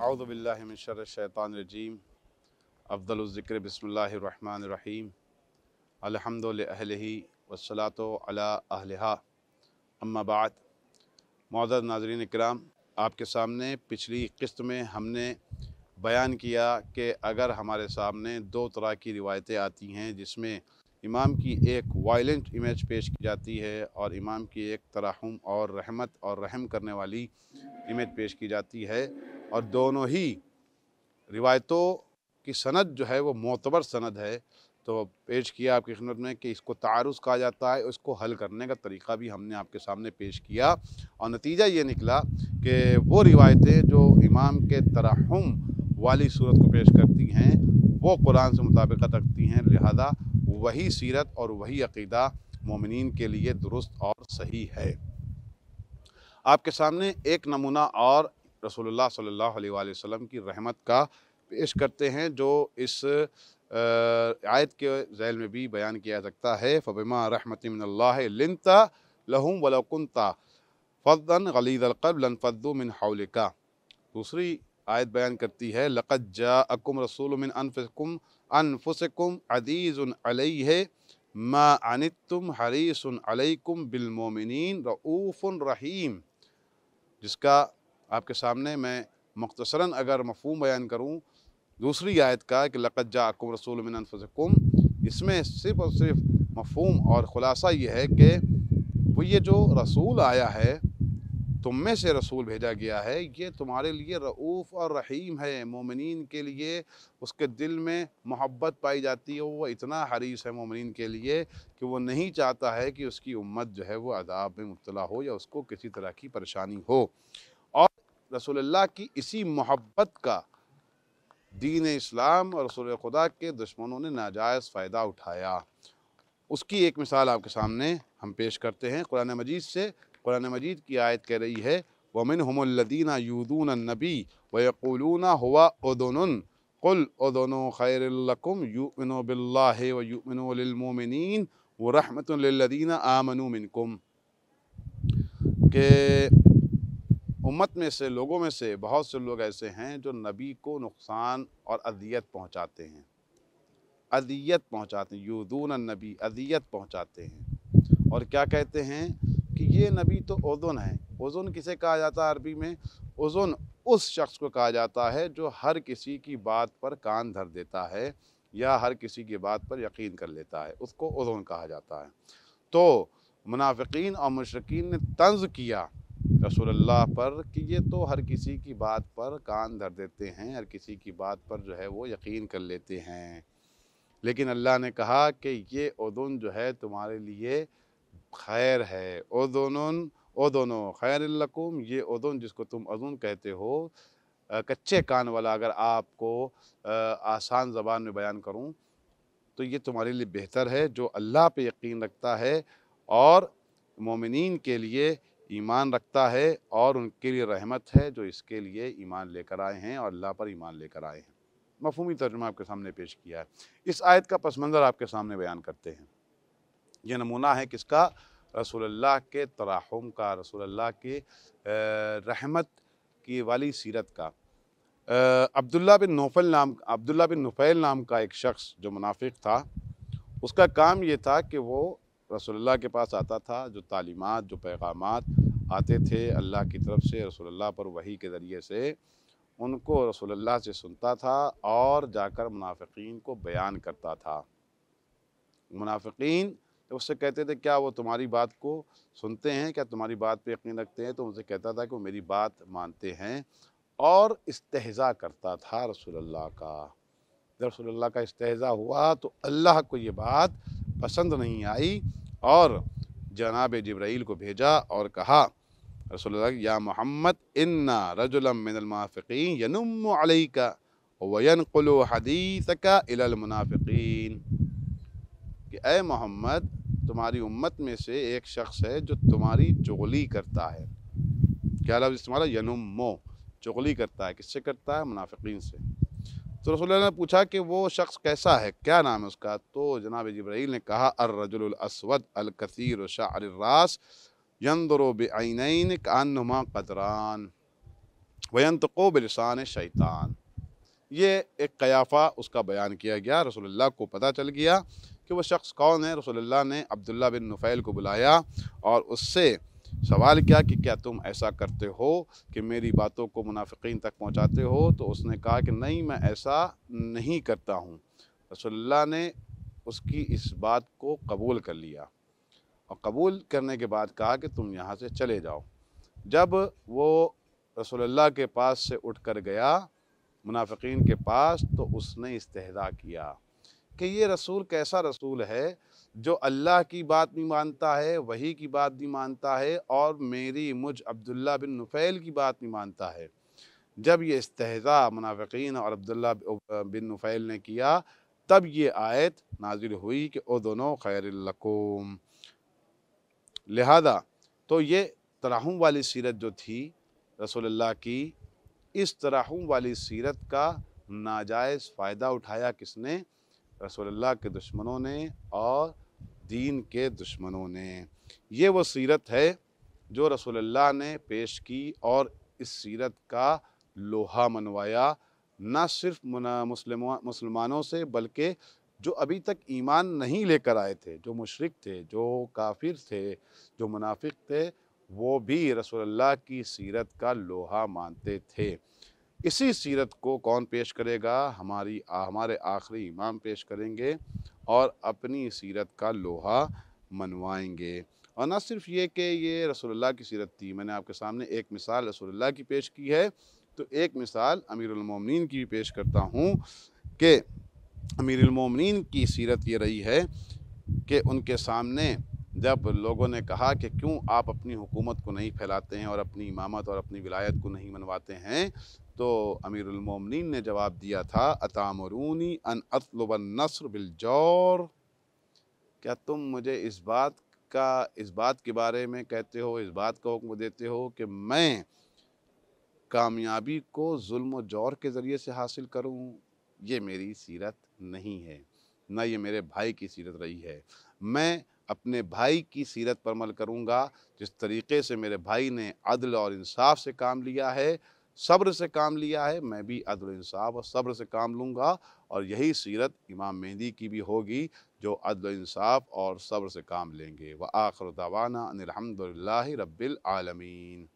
अऊज़ु बिल्लाहि मिन शर्रिश शैतानिर रजीम। अफ़्ज़लुज़ ज़िक्र बिस्मिल्लाहिर रहमानिर रहीम। अलहम्दु लिअहलिही वस्सलातु अला अहलिहा। अम्मा बाद। मुअज़्ज़ज़ नाज़रीन इकराम, आपके सामने पिछली क़िस्त में हमने बयान किया कि अगर हमारे सामने दो तरह की रिवायतें आती हैं जिसमें इमाम की एक वायलेंट इमेज पेश की जाती है और इमाम की एक तराहुम और रहमत और रहम करने वाली इमेज पेश की जाती है, और दोनों ही रिवायतों की सनद जो है वो मोतबर सनद है, तो पेश किया आपकी खिदमत में कि इसको तारुज़ कहा जाता है। इसको हल करने का तरीक़ा भी हमने आपके सामने पेश किया और नतीजा ये निकला कि वो रिवायतें जो इमाम के तराहुम वाली सूरत को पेश करती हैं वो कुरान से मुताबिकत रखती हैं, लिहाजा वही सीरत और वही अक़ीदा मोमिनीन के लिए दुरुस्त और सही है। आपके सामने एक नमूना और रसूलुल्लाह सल्लल्लाहु अलैहि वसल्लम की रहमत का पेश करते हैं जो इस आयत के ज़ैल में भी बयान किया जा सकता है। फ़बिमा रहमतिन मिनल्लाहि लिन्ता लहुम वलौ कुन्ता फ़ज़्ज़न गलीज़ल क़ल्ब लन्फ़द्दू मिन हौलिका। दूसरी आयत बयान करती है, लक़द जाअकुम रसूलुम मिन अनफुसिकुम अज़ीज़ुन अलैहि मा अनित्तुम हरीसुन अलैकुम बिल मोमिनीन रऊफ़ुन रहीम, जिसका आपके सामने मैं मुख्तसरन अगर मफ़हूम बयान करूँ दूसरी आयत का कि लक़द जाअकुम रसूलुम मिन अनफुसिकुम, इसमें सिर्फ़ और सिर्फ मफ़हूम और ख़ुलासा ये है कि वो ये जो रसूल आया है, तुम में से रसूल भेजा गया है, ये तुम्हारे लिए रऊफ़ और रहीम है। मोमिनीन के लिए उसके दिल में मोहब्बत पाई जाती है, वो इतना हरीस है मोमिनीन के लिए कि वो नहीं चाहता है कि उसकी उम्मत जो है वो अज़ाब में मुब्तला हो या उसको किसी तरह की परेशानी हो। और रसूलुल्लाह की इसी मोहब्बत का दीन इस्लाम और रसूल खुदा के दुश्मनों ने नाजायज़ फ़ायदा उठाया। उसकी एक मिसाल आपके सामने हम पेश करते हैं कुरान मजीद से। कुरान मजीद की आयत कह रही है, वमिनहुमुल्लज़ीना यूज़ून नबी व यक़ूलूना हुवा उज़ुनुन क़ुल उज़ुनु खैरुल लकुम युमिनु बिल्लाहि व युमिनु लिल मोमिनीन व रहमतुन लिल्लज़ीना आमनू मिनकुम। के उम्मत में से, लोगों में से बहुत से लोग ऐसे हैं जो नबी को नुकसान और अज़ियत पहुँचाते हैं, अज़ियत पहुँचाते हैं। यूज़ून नबी, अज़ियत पहुँचाते हैं और क्या कहते हैं कि ये नबी तो उज़ुन है। उज़ुन किसे कहा जाता है अरबी में? उज़ुन उस शख्स को कहा जाता है जो हर किसी की बात पर कान धर देता है या हर किसी की बात पर यकीन कर लेता है, उसको उज़ुन कहा जाता है। तो मुनाफ़िकीन और मुशरिकीन ने तंज़ किया रसूलुल्लाह पर कि ये तो हर किसी की बात पर कान धर देते हैं, हर किसी की बात पर जो है वो यकीन कर लेते हैं। लेकिन अल्लाह ने कहा कि ये उज़ुन जो है तुम्हारे लिए खैर है। उज़ुनुन उज़ुनु खैरुल लकुम, ये उज़ुन जिसको तुम उज़ुन कहते हो, कच्चे कान वाला अगर आपको आसान ज़बान में बयान करूँ तो ये तुम्हारे लिए बेहतर है जो अल्लाह पे यकीन रखता है और मोमिनीन के लिए ईमान रखता है, और उनके लिए रहमत है जो इसके लिए ईमान लेकर आए हैं और अल्लाह पर ईमान लेकर आए हैं। मफ़हूमी तर्जुमा आपके सामने पेश किया है। इस आयत का पस मंज़र आपके सामने बयान करते हैं। ये नमूना है किसका? रसूलुल्लाह के तराहुम का, रसूलुल्लाह के रहमत की वाली सीरत का। अब्दुल्ला बिन नुफ़ैल नाम का एक शख्स जो मुनाफिक था, उसका काम ये था कि वो रसूलुल्लाह के पास आता था, जो तालीमात, जो पैगामात आते थे अल्लाह की तरफ से रसूलुल्लाह पर वही के ज़रिए से, उनको रसूलुल्लाह से सुनता था और जाकर मुनाफिकीन को बयान करता था। मुनाफिकीन तो उससे कहते थे क्या वो तुम्हारी बात को सुनते हैं, क्या तुम्हारी बात पे यकीन रखते हैं? तो उनसे कहता था कि वो मेरी बात मानते हैं, और इस्तेहज़ा करता था रसूलुल्लाह का। जब रसूलुल्लाह का इस्तेहज़ा हुआ तो अल्लाह को ये बात पसंद नहीं आई और जनाब जिब्राईल को भेजा और कहा रसूलुल्लाह या मोहम्मद इन्ना रजुलम मिनल मुनाफ़िकीन यनुम्मु अलैका व यनक़ुलु हदीसका इलल मुनाफ़िकीन, कि ऐ मोहम्मद, तुम्हारी उम्मत में से एक शख्स है जो तुम्हारी चुगली करता है। क्या लफ्ज़ इस्तेमाल? यनुम्मो, चुगली करता है। किससे करता है? मुनाफिकीन से। तो रसूलुल्लाह ने पूछा कि वो शख्स कैसा है, क्या नाम है उसका? तो जनाब जिब्राईल ने कहा अर्रजुलुल अस्वद अल कसीर शअरिर रास यंदुरु बिअैनैन कअन्नुहुमा क़तरान, वयंतक़ु बिलिसान शैतान। ये एक क़याफ़ा उसका बयान किया गया। रसूलुल्लाह को पता चल गया कि वो शख्स कौन है। रसूलुल्लाह ने अब्दुल्ला बिन नुफ़ैल को बुलाया और उससे सवाल किया कि क्या तुम ऐसा करते हो कि मेरी बातों को मुनाफ़िकीन तक पहुँचाते हो? तो उसने कहा कि नहीं, मैं ऐसा नहीं करता हूँ। रसूलुल्लाह ने उसकी इस बात को कबूल कर लिया और कबूल करने के बाद कहा कि तुम यहाँ से चले जाओ। जब वो रसूलुल्लाह के पास से उठ कर गया मुनाफ़िकीन के पास, तो उसने इस्तेहज़ा किया कि ये रसूल कैसा रसूल है जो अल्लाह की बात नहीं मानता है, वही की बात नहीं मानता है और मुझ अब्दुल्ला बिन नुफ़ैल की बात नहीं मानता है। जब ये इस्तेहज़ा मुनाफ़िकीन और अब्दुल्ला बिन नुफ़ैल ने किया, तब ये आयत नाज़िल हुई कि उज़ुनु खैरुल लकुम। लिहाजा तो ये तराहुम वाली सीरत जो थी रसूलुल्लाह की, इस तराहुम वाली सीरत का नाजायज़ फ़ायदा उठाया किसने? रसूलुल्लाह के दुश्मनों ने और दीन के दुश्मनों ने। ये वो सीरत है जो रसूलुल्लाह ने पेश की और इस सीरत का लोहा मनवाया, न सिर्फ मुसलमानों से, बल्कि जो अभी तक ईमान नहीं लेकर आए थे, जो मुशरिक थे, जो काफिर थे, जो मुनाफिक थे, वो भी रसूलुल्लाह की सीरत का लोहा मानते थे। इसी सीरत को कौन पेश करेगा? हमारे आखिरी इमाम पेश करेंगे और अपनी सीरत का लोहा मनवाएंगे। और न सिर्फ ये कि ये रसूलुल्लाह की सीरत थी, मैंने आपके सामने एक मिसाल रसूलुल्लाह की पेश की है, तो एक मिसाल अमीरुल मोमिनीन की भी पेश करता हूँ कि अमीरुल मोमिनीन की सीरत ये रही है कि उनके सामने जब लोगों ने कहा कि क्यों आप अपनी हुकूमत को नहीं फैलाते हैं और अपनी इमामत और अपनी विलायत को नहीं मनवाते हैं, तो अमीरुल मोमिनीन ने जवाब दिया था, अतामुरूनी अन अत्लुबन नस्र बिल जौर। क्या तुम मुझे इस बात के बारे में कहते हो, इस बात का हुक्म देते हो कि मैं कामयाबी को जुल्म और जौर के ज़रिए से हासिल करूं? ये मेरी सीरत नहीं है, ना ये मेरे भाई की सीरत रही है। मैं अपने भाई की सीरत पर अमल करूंगा जिस तरीके से मेरे भाई ने अदल और इंसाफ से काम लिया है, सब्र से काम लिया है, मैं भी अदल इंसाफ और सब्र से काम लूँगा। और यही सीरत इमाम मेहदी की भी होगी, जो अदल इंसाफ और सब्र से काम लेंगे। व आखिर दावाना अनिल हम्दुलिल्लाहि रब्बिल आलमीन।